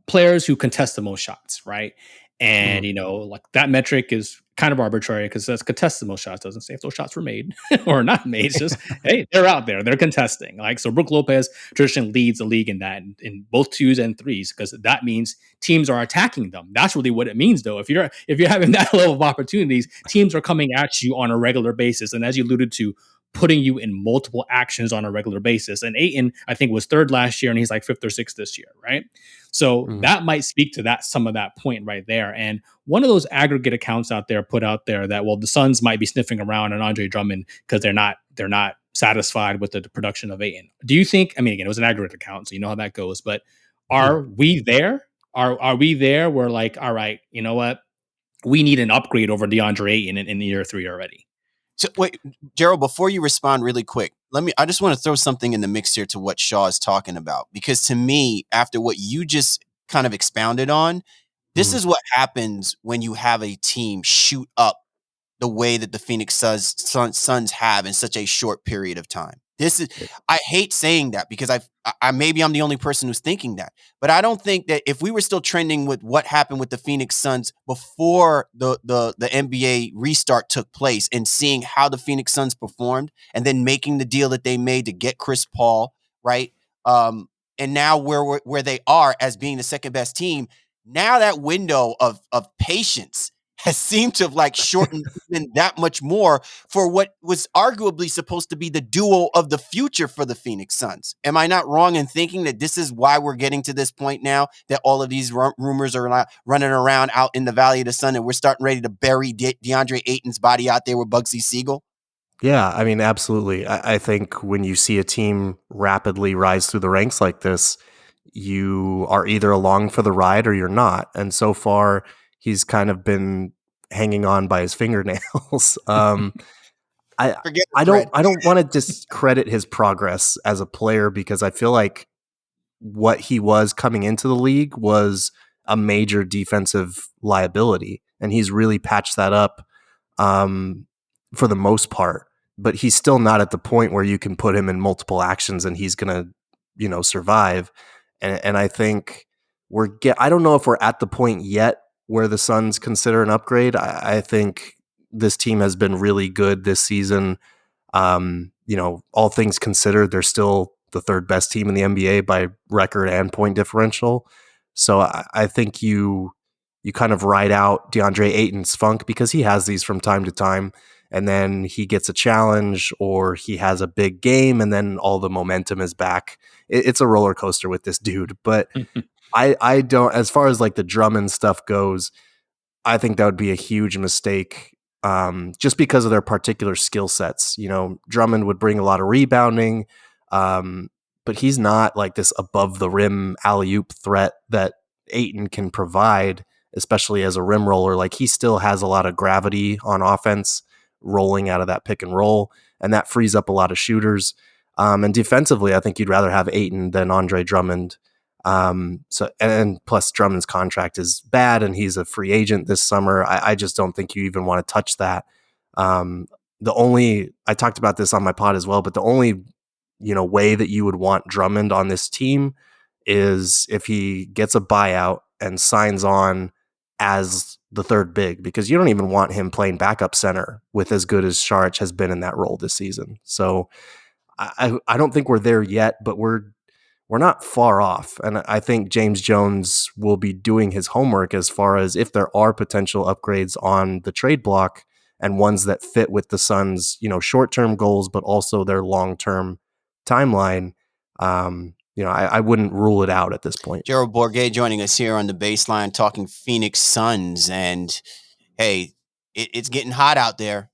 players who contest the most shots, right? And, like that metric is kind of arbitrary because it says contest the most shots. Doesn't say if those shots were made or not made. It's just, hey, they're out there. They're contesting. Like, so Brook Lopez traditionally leads the league in that, in both 2s and 3s, because that means teams are attacking them. That's really what it means, though. If you're having that level of opportunities, teams are coming at you on a regular basis. And as you alluded to, putting you in multiple actions on a regular basis. And Ayton, I think, was 3rd last year, and he's like 5th or 6th this year, right? So that might speak to some of that point right there. And one of those aggregate accounts put out there that, well, the Suns might be sniffing around on Andre Drummond because they're not satisfied with the production of Ayton. Do you think? I mean, again, it was an aggregate account, so you know how that goes. But are we there? Are we there? We're like, all right, you know what? We need an upgrade over DeAndre Ayton in year 3 already. So wait, Gerald, before you respond really quick, I just want to throw something in the mix here to what Shaw is talking about, because to me, after what you just kind of expounded on, this is what happens when you have a team shoot up the way that the Phoenix Suns have in such a short period of time. I hate saying that because I maybe I'm the only person who's thinking that, but I don't think that if we were still trending with what happened with the Phoenix Suns before the NBA restart took place, and seeing how the Phoenix Suns performed, and then making the deal that they made to get Chris Paul, right? And now where they are as being the second best team, now that window of patience has seemed to have like shortened even that much more for what was arguably supposed to be the duo of the future for the Phoenix Suns. Am I not wrong in thinking that this is why we're getting to this point now, that all of these rumors are running around out in the Valley of the Sun, and we're starting ready to bury DeAndre Ayton's body out there with Bugsy Siegel? Yeah, I mean, absolutely. I think when you see a team rapidly rise through the ranks like this, you are either along for the ride or you're not. And so far, he's kind of been hanging on by his fingernails. I don't want to discredit his progress as a player, because I feel like what he was coming into the league was a major defensive liability, and he's really patched that up for the most part. But he's still not at the point where you can put him in multiple actions and he's going to, survive. And I think I don't know if we're at the point yet where the Suns consider an upgrade. I think this team has been really good this season. All things considered, they're still the 3rd best team in the NBA by record and point differential. So I think you kind of ride out DeAndre Ayton's funk, because he has these from time to time, and then he gets a challenge or he has a big game, and then all the momentum is back. It's a roller coaster with this dude. But I don't, as far as like the Drummond stuff goes, I think that would be a huge mistake, just because of their particular skill sets. Drummond would bring a lot of rebounding, but but he's not like this above the rim alley-oop threat that Ayton can provide, especially as a rim roller. Like, he still has a lot of gravity on offense rolling out of that pick and roll, and that frees up a lot of shooters. And defensively, I think you'd rather have Ayton than Andre Drummond. And plus Drummond's contract is bad and he's a free agent this summer. I just don't think you even want to touch that. I talked about this on my pod as well, but the only, way that you would want Drummond on this team is if he gets a buyout and signs on as the third big, because you don't even want him playing backup center with as good as Saric has been in that role this season. So I don't think we're there yet, but we're not far off. And I think James Jones will be doing his homework as far as if there are potential upgrades on the trade block and ones that fit with the Suns, short-term goals, but also their long-term timeline. I wouldn't rule it out at this point. Gerald Bourget joining us here on the baseline talking Phoenix Suns. And hey, it's getting hot out there.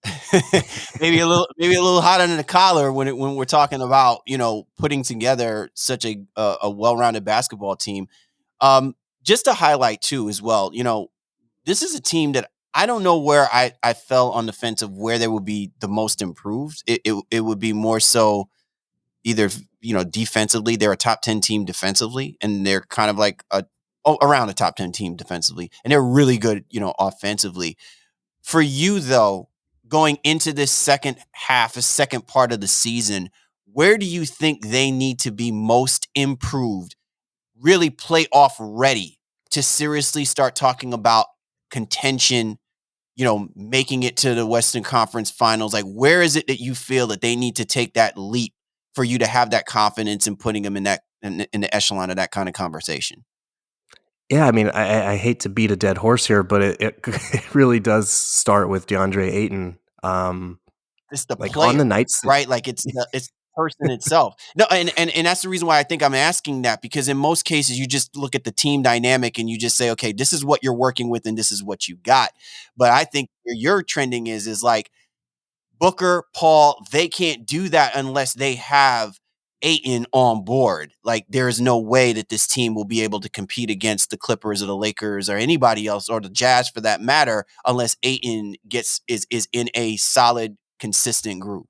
maybe a little hot under the collar when we're talking about, putting together such a well-rounded basketball team. Just to highlight too as well, this is a team that I don't know where I fell on the fence of where they would be the most improved. It would be more so either, defensively, they're a top 10 team defensively, and they're kind of like around a top 10 team defensively, and they're really good, offensively. For you, though, going into this second part of the season, where do you think they need to be most improved, really playoff ready to seriously start talking about contention, making it to the Western Conference Finals? Like, where is it that you feel that they need to take that leap for you to have that confidence in putting them in the echelon of that kind of conversation? Yeah, I mean, I hate to beat a dead horse here, but it really does start with DeAndre Ayton. It's the like player, on the nights, right? Like it's the person itself. No, and that's the reason why I think I'm asking that, because in most cases you just look at the team dynamic and you just say, okay, this is what you're working with and this is what you got. But I think where you're trending is like Booker, Paul, they can't do that unless they have Ayton on board. Like, there is no way that this team will be able to compete against the Clippers or the Lakers or anybody else, or the Jazz for that matter, unless Ayton is in a solid, consistent groove.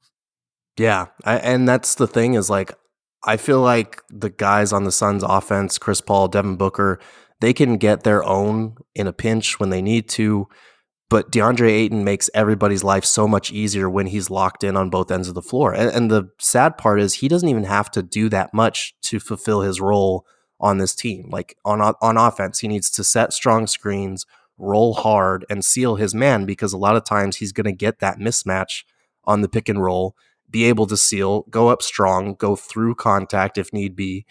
Yeah, and that's the thing is, like, I feel like the guys on the Suns offense, Chris Paul, Devin Booker, they can get their own in a pinch when they need to. But DeAndre Ayton makes everybody's life so much easier when he's locked in on both ends of the floor. And the sad part is he doesn't even have to do that much to fulfill his role on this team. Like on offense, he needs to set strong screens, roll hard, and seal his man, because a lot of times he's going to get that mismatch on the pick and roll, be able to seal, go up strong, go through contact if need be.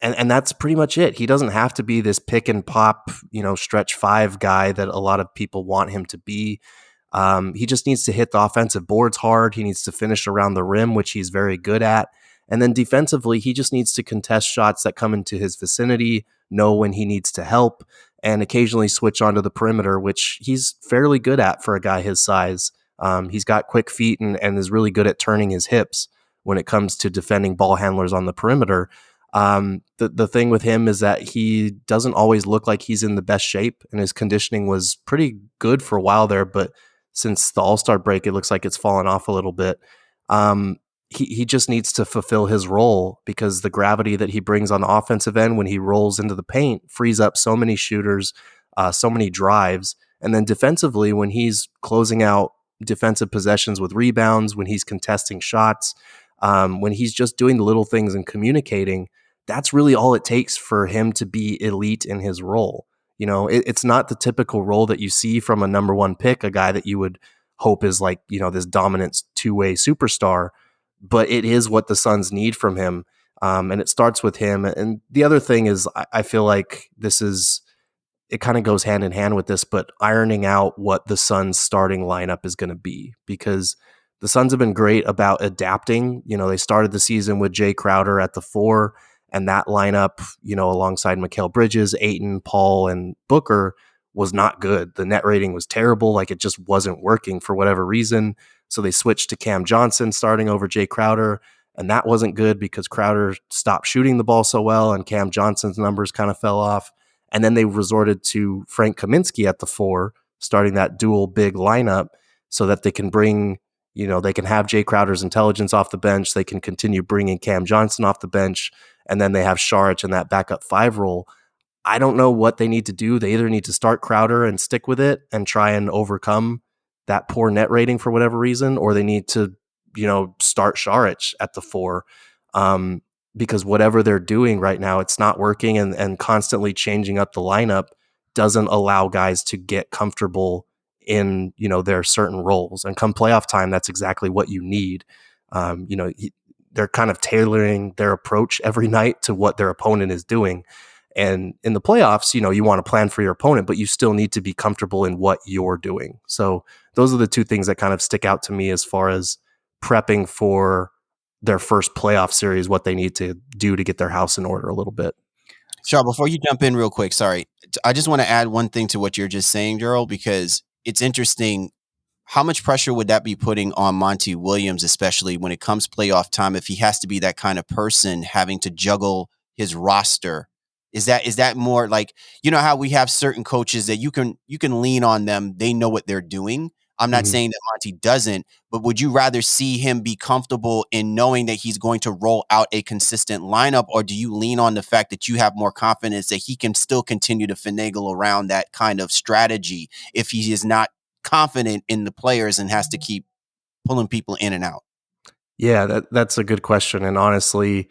And that's pretty much it. He doesn't have to be this pick and pop, stretch five guy that a lot of people want him to be. He just needs to hit the offensive boards hard. He needs to finish around the rim, which he's very good at. And then defensively, he just needs to contest shots that come into his vicinity, know when he needs to help, and occasionally switch onto the perimeter, which he's fairly good at for a guy his size. He's got quick feet and is really good at turning his hips when it comes to defending ball handlers on the perimeter. The thing with him is that he doesn't always look like he's in the best shape, and his conditioning was pretty good for a while there, but since the All-Star break, it looks like it's fallen off a little bit. He just needs to fulfill his role, because the gravity that he brings on the offensive end when he rolls into the paint frees up so many shooters, so many drives. And then defensively, when he's closing out defensive possessions with rebounds, when he's contesting shots, when he's just doing the little things and communicating, that's really all it takes for him to be elite in his role. It's not the typical role that you see from a number one pick, a guy that you would hope is like, this dominant two-way superstar, but it is what the Suns need from him. And it starts with him. And the other thing is, I feel like it kind of goes hand in hand with this, but ironing out what the Suns starting lineup is going to be, because the Suns have been great about adapting. They started the season with Jay Crowder at the 4, and that lineup, alongside Mikal Bridges, Ayton, Paul, and Booker was not good. The net rating was terrible. Like, it just wasn't working for whatever reason. So they switched to Cam Johnson starting over Jay Crowder. And that wasn't good because Crowder stopped shooting the ball so well and Cam Johnson's numbers kind of fell off. And then they resorted to Frank Kaminsky at the 4, starting that dual big lineup so that they can bring, they can have Jay Crowder's intelligence off the bench. They can continue bringing Cam Johnson off the bench. And then they have Saric in that backup 5 role. I don't know what they need to do. They either need to start Crowder and stick with it and try and overcome that poor net rating for whatever reason, or they need to, start Saric at the 4. Because whatever they're doing right now, it's not working, and constantly changing up the lineup doesn't allow guys to get comfortable in, their certain roles. And come playoff time, that's exactly what you need. They're kind of tailoring their approach every night to what their opponent is doing. And in the playoffs, you want to plan for your opponent, but you still need to be comfortable in what you're doing. So those are the two things that kind of stick out to me as far as prepping for their first playoff series, what they need to do to get their house in order a little bit. Sure. Before you jump in real quick, sorry, I just want to add one thing to what you're just saying, Gerald, because it's interesting. How much pressure would that be putting on Monty Williams, especially when it comes playoff time, if he has to be that kind of person having to juggle his roster? Is that more like, how we have certain coaches that you can lean on them. They know what they're doing. I'm not saying that Monty doesn't, but would you rather see him be comfortable in knowing that he's going to roll out a consistent lineup, or do you lean on the fact that you have more confidence that he can still continue to finagle around that kind of strategy if he is not confident in the players and has to keep pulling people in and out? Yeah, that's a good question. And honestly,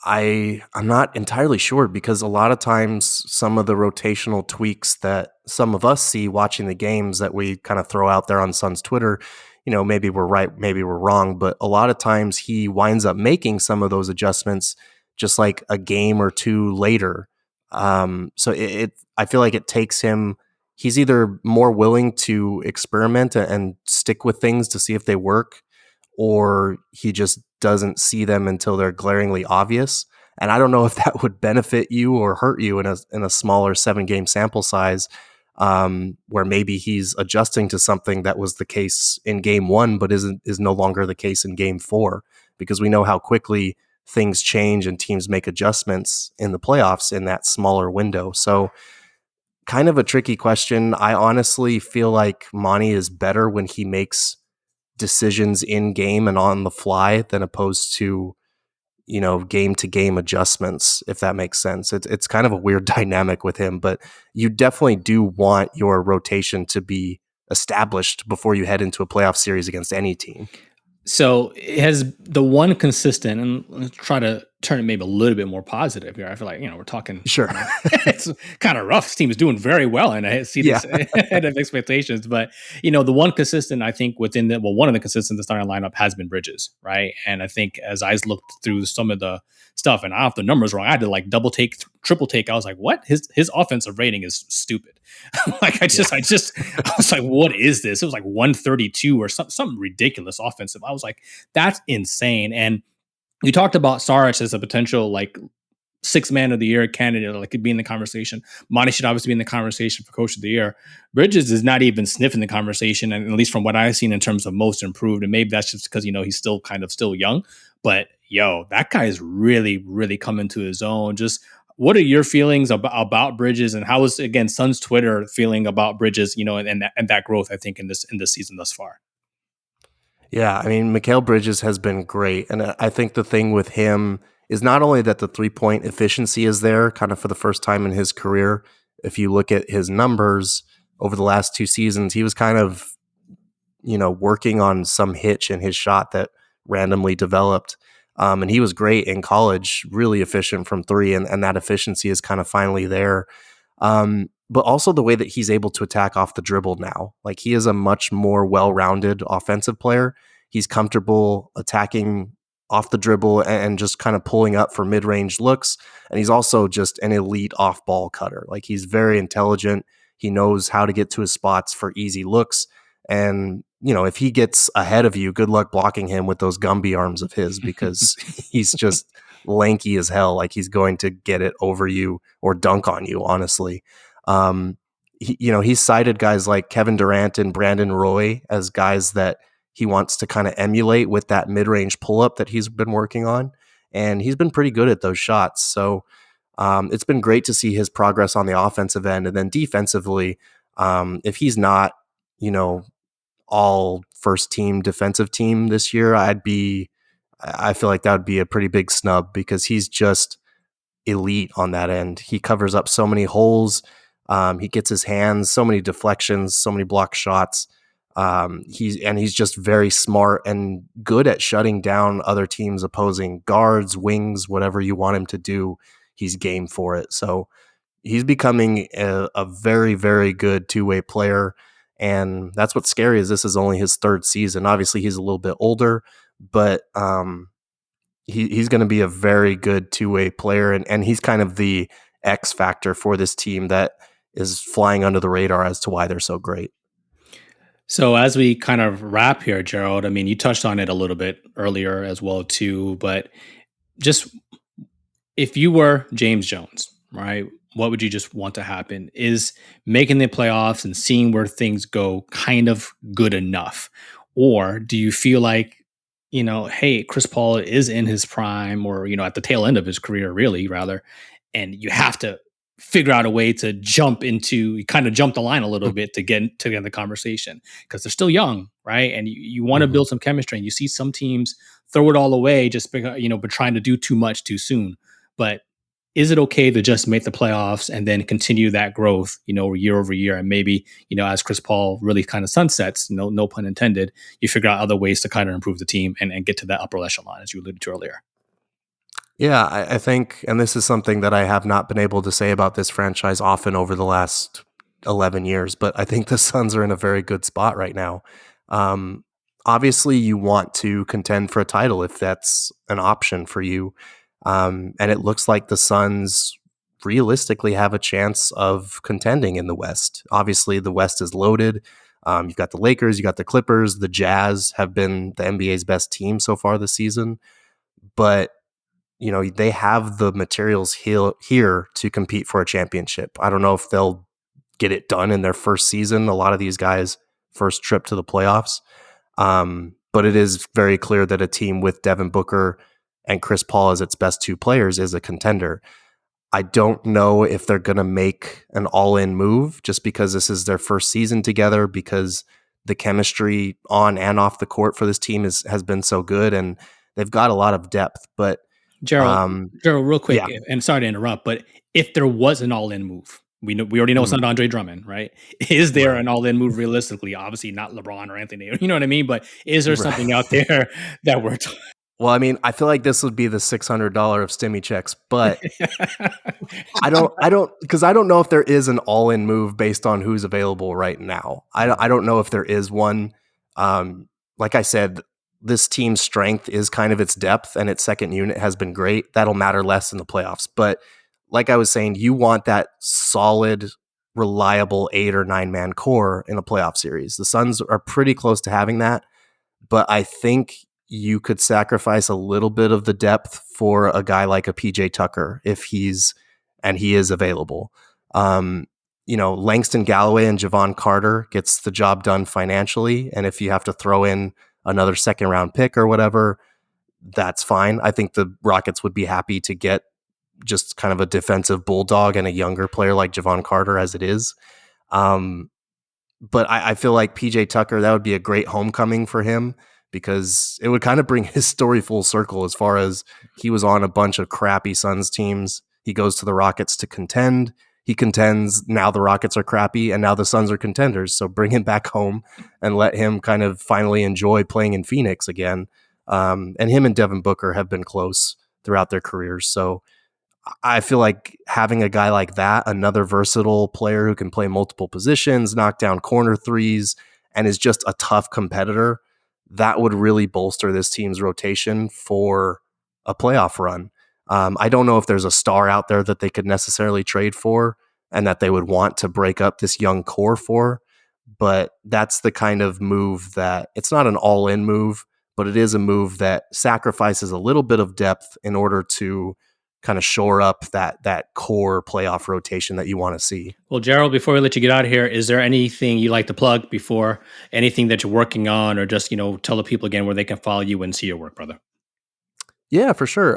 I'm not entirely sure, because a lot of times some of the rotational tweaks that some of us see watching the games that we kind of throw out there on Suns Twitter, maybe we're right, maybe we're wrong, but a lot of times he winds up making some of those adjustments just like a game or two later. So I feel like it takes him, he's either more willing to experiment and stick with things to see if they work, or he just doesn't see them until they're glaringly obvious. And I don't know if that would benefit you or hurt you in a smaller 7-game sample size, where maybe he's adjusting to something that was the case in game 1, but is no longer the case in game 4, because we know how quickly things change and teams make adjustments in the playoffs in that smaller window. So kind of a tricky question. I honestly feel like Monty is better when he makes decisions in game and on the fly than opposed to, game to game adjustments, if that makes sense. It's kind of a weird dynamic with him, but you definitely do want your rotation to be established before you head into a playoff series against any team. So it has the one consistent, and let's try to turn it maybe a little bit more positive here. I feel like, we're talking, Sure. It's kind of rough. This team is doing very well, and I see this ahead of expectations. But, the one consistent, I think one of the consistent the starting lineup has been Bridges, right? And I think as I looked through some of the stuff, and I have the numbers wrong, I had to like double take, triple take. I was like, what? His offensive rating is stupid. Like I was like, what is this? It was like 132 or something ridiculous offensive. I was like, that's insane. And you talked about Saric as a potential like 6th man of the year candidate, like could be in the conversation. Monty should obviously be in the conversation for coach of the year. Bridges is not even sniffing the conversation, and at least from what I've seen in terms of most improved. And maybe that's just because he's still still young. But that guy is really, really coming to his own. Just what are your feelings about Bridges, and how is again Suns Twitter feeling about Bridges? And that growth I think in this season thus far. Yeah, I mean, Mikal Bridges has been great. And I think the thing with him is not only that the 3-point efficiency is there kind of for the first time in his career. If you look at his numbers over the last 2 seasons, he was kind of, working on some hitch in his shot that randomly developed. And he was great in college, really efficient from 3, and that efficiency is kind of finally there. But also the way that he's able to attack off the dribble now. Like, he is a much more well-rounded offensive player. He's comfortable attacking off the dribble and just kind of pulling up for mid-range looks. And he's also just an elite off-ball cutter. Like, he's very intelligent. He knows how to get to his spots for easy looks. And, if he gets ahead of you, good luck blocking him with those Gumby arms of his, because he's just lanky as hell. Like, he's going to get it over you or dunk on you, honestly. He's cited guys like Kevin Durant and Brandon Roy as guys that he wants to kind of emulate with that mid-range pull-up that he's been working on. And he's been pretty good at those shots. So it's been great to see his progress on the offensive end. And then defensively, if he's not, all first team defensive team this year, I feel like that would be a pretty big snub because he's just elite on that end. He covers up so many holes. He gets his hands, so many deflections, so many block shots. He's just very smart and good at shutting down other teams' opposing guards, wings, whatever you want him to do. He's game for it. So he's becoming a very, very good two-way player. And that's what's scary is this is only his third season. Obviously, he's a little bit older, but he's going to be a very good two-way player. And he's kind of the X factor for this team that is flying under the radar as to why they're so great. So as we kind of wrap here, Gerald, I mean, you touched on it a little bit earlier as well, too, but just if you were James Jones, right, what would you just want to happen? Is making the playoffs and seeing where things go kind of good enough? Or do you feel like, hey, Chris Paul is in his prime or, at the tail end of his career, really, rather, and you have to figure out a way to jump the line a little bit to get in the conversation because they're still young, right? And you want to build some chemistry, and you see some teams throw it all away just because, but trying to do too much too soon. But is it okay to just make the playoffs and then continue that growth, year over year? And maybe, as Chris Paul really kind of sunsets, no pun intended, you figure out other ways to kind of improve the team and get to that upper echelon, as you alluded to earlier. Yeah, I think, and this is something that I have not been able to say about this franchise often over the last 11 years, but I think the Suns are in a very good spot right now. Obviously, you want to contend for a title if that's an option for you. And it looks like the Suns realistically have a chance of contending in the West. Obviously, the West is loaded. You've got the Lakers, you got the Clippers, the Jazz have been the NBA's best team so far this season. But, they have the materials here to compete for a championship. I don't know if they'll get it done in their first season. A lot of these guys' first trip to the playoffs. But it is very clear that a team with Devin Booker and Chris Paul as its best two players is a contender. I don't know if they're going to make an all-in move just because this is their first season together, because the chemistry on and off the court for this team has been so good, and they've got a lot of depth. But Gerald, real quick, and sorry to interrupt, but if there was an all-in move, we already know it's not Andre Drummond, right? Is there an all-in move realistically? Obviously not LeBron or Anthony, you know what I mean? But is there something out there that we're Well, I mean, I feel like this would be the $600 of stimmy checks, but I don't know if there is an all-in move based on who's available right now. I don't know if there is one. Like I said, this team's strength is kind of its depth, and its second unit has been great. That'll matter less in the playoffs. But like I was saying, you want that solid, reliable 8 or 9 man core in a playoff series. The Suns are pretty close to having that, but I think you could sacrifice a little bit of the depth for a guy like a PJ Tucker if he is available. Langston Galloway and Javon Carter gets the job done financially. And if you have to throw in another second round pick or whatever, that's fine. I think the Rockets would be happy to get just kind of a defensive bulldog and a younger player like Javon Carter as it is. But I feel like PJ Tucker, that would be a great homecoming for him, because it would kind of bring his story full circle as far as he was on a bunch of crappy Suns teams. He goes to the Rockets to contend. He contends. Now the Rockets are crappy, and now the Suns are contenders. So bring him back home and let him kind of finally enjoy playing in Phoenix again. And him and Devin Booker have been close throughout their careers. So I feel like having a guy like that, another versatile player who can play multiple positions, knock down corner threes, and is just a tough competitor, that would really bolster this team's rotation for a playoff run. I don't know if there's a star out there that they could necessarily trade for and that they would want to break up this young core for, but that's the kind of move that it's not an all-in move, but it is a move that sacrifices a little bit of depth in order to kind of shore up that core playoff rotation that you want to see. Well, Gerald, before we let you get out of here, is there anything you like to plug before anything that you're working on, or just, tell the people again where they can follow you and see your work, brother? Yeah, for sure.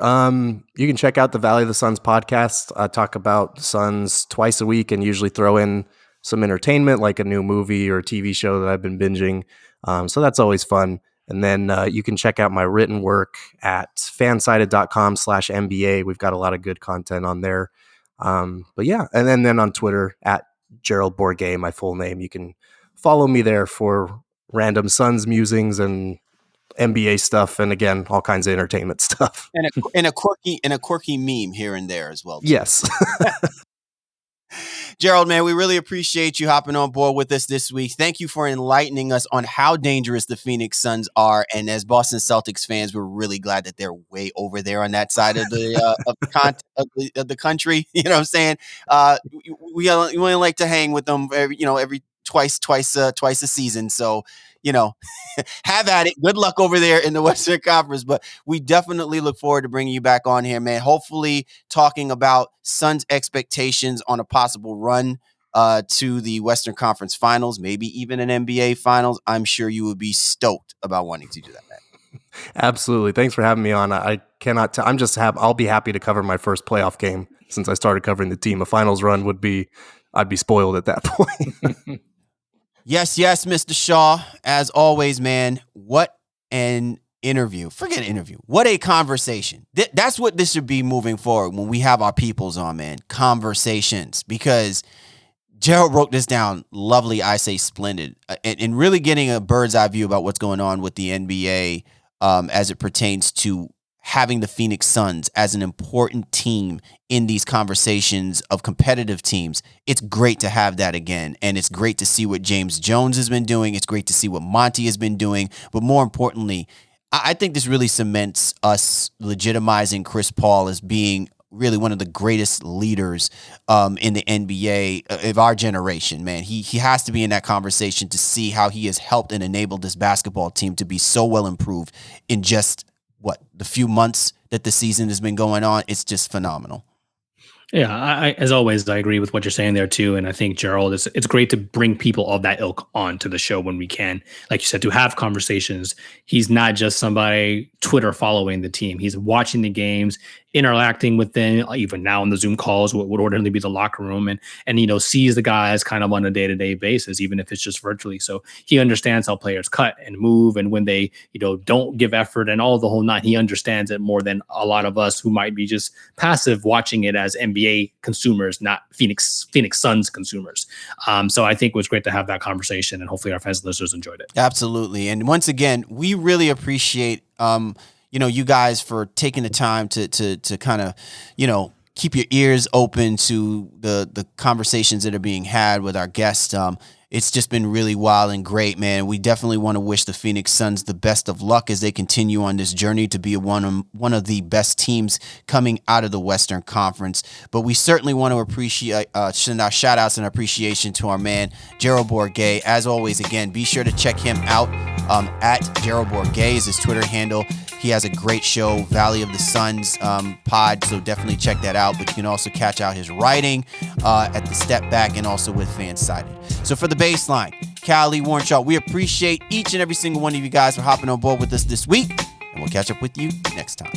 You can check out the Valley of the Suns podcast. I talk about the Suns twice a week and usually throw in some entertainment like a new movie or TV show that I've been binging. So that's always fun. And then you can check out my written work at fansided.com/NBA. We've got a lot of good content on there. But yeah, and then on Twitter at Gerald Bourget, my full name. You can follow me there for random Suns musings and NBA stuff, and again, all kinds of entertainment stuff. And a quirky meme here and there as well, too. Yes. Gerald, man, we really appreciate you hopping on board with us this week. Thank you for enlightening us on how dangerous the Phoenix Suns are. And as Boston Celtics fans, we're really glad that they're way over there on that side of the of the country. You know what I'm saying? We only like to hang with them every twice a season. So, have at it. Good luck over there in the Western Conference. But we definitely look forward to bringing you back on here, man. Hopefully talking about Suns expectations on a possible run to the Western Conference Finals, maybe even an NBA Finals. I'm sure you would be stoked about wanting to do that, man. Absolutely. Thanks for having me on. I cannot tell. I'll be happy to cover my first playoff game since I started covering the team. A finals run I'd be spoiled at that point. Yes, Mr. Shaw. As always, man, what an interview. Forget interview. What a conversation. That's what this should be moving forward when we have our peoples on, man. Conversations. Because Gerald broke this down lovely, I say splendid, and really getting a bird's eye view about what's going on with the NBA as it pertains to having the Phoenix Suns as an important team in these conversations of competitive teams. It's great to have that again. And it's great to see what James Jones has been doing. It's great to see what Monty has been doing. But more importantly, I think this really cements us legitimizing Chris Paul as being really one of the greatest leaders in the NBA of our generation, man. He has to be in that conversation to see how he has helped and enabled this basketball team to be so well improved in just the few months that the season has been going on. It's just phenomenal. Yeah, I as always, I agree with what you're saying there too. And I think, Gerald, it's great to bring people of that ilk on to the show when we can. Like you said, to have conversations. He's not just somebody Twitter following the team. He's watching the games, interacting with them, even now in the Zoom calls, what would ordinarily be the locker room, and sees the guys kind of on a day-to-day basis, even if it's just virtually. So he understands how players cut and move, and when they don't give effort and all the whole nine. He understands it more than a lot of us who might be just passive watching it as NBA consumers, not Phoenix Suns consumers. So I think it was great to have that conversation, and hopefully our fans and listeners enjoyed it. Absolutely. And once again, we really appreciate you guys for taking the time to kind of, keep your ears open to the conversations that are being had with our guests. It's just been really wild and great, man. We definitely want to wish the Phoenix Suns the best of luck as they continue on this journey to be one of the best teams coming out of the Western Conference. But we certainly want to appreciate send our shout outs and appreciation to our man, Gerald Bourget. As always, again, be sure to check him out at Gerald Bourget is his Twitter handle. He has a great show, Valley of the Suns pod, so definitely check that out. But you can also catch out his writing at the Step Back and also with Fansided. So for the Baseline, Callie Warrenshaw, we appreciate each and every single one of you guys for hopping on board with us this week, and we'll catch up with you next time.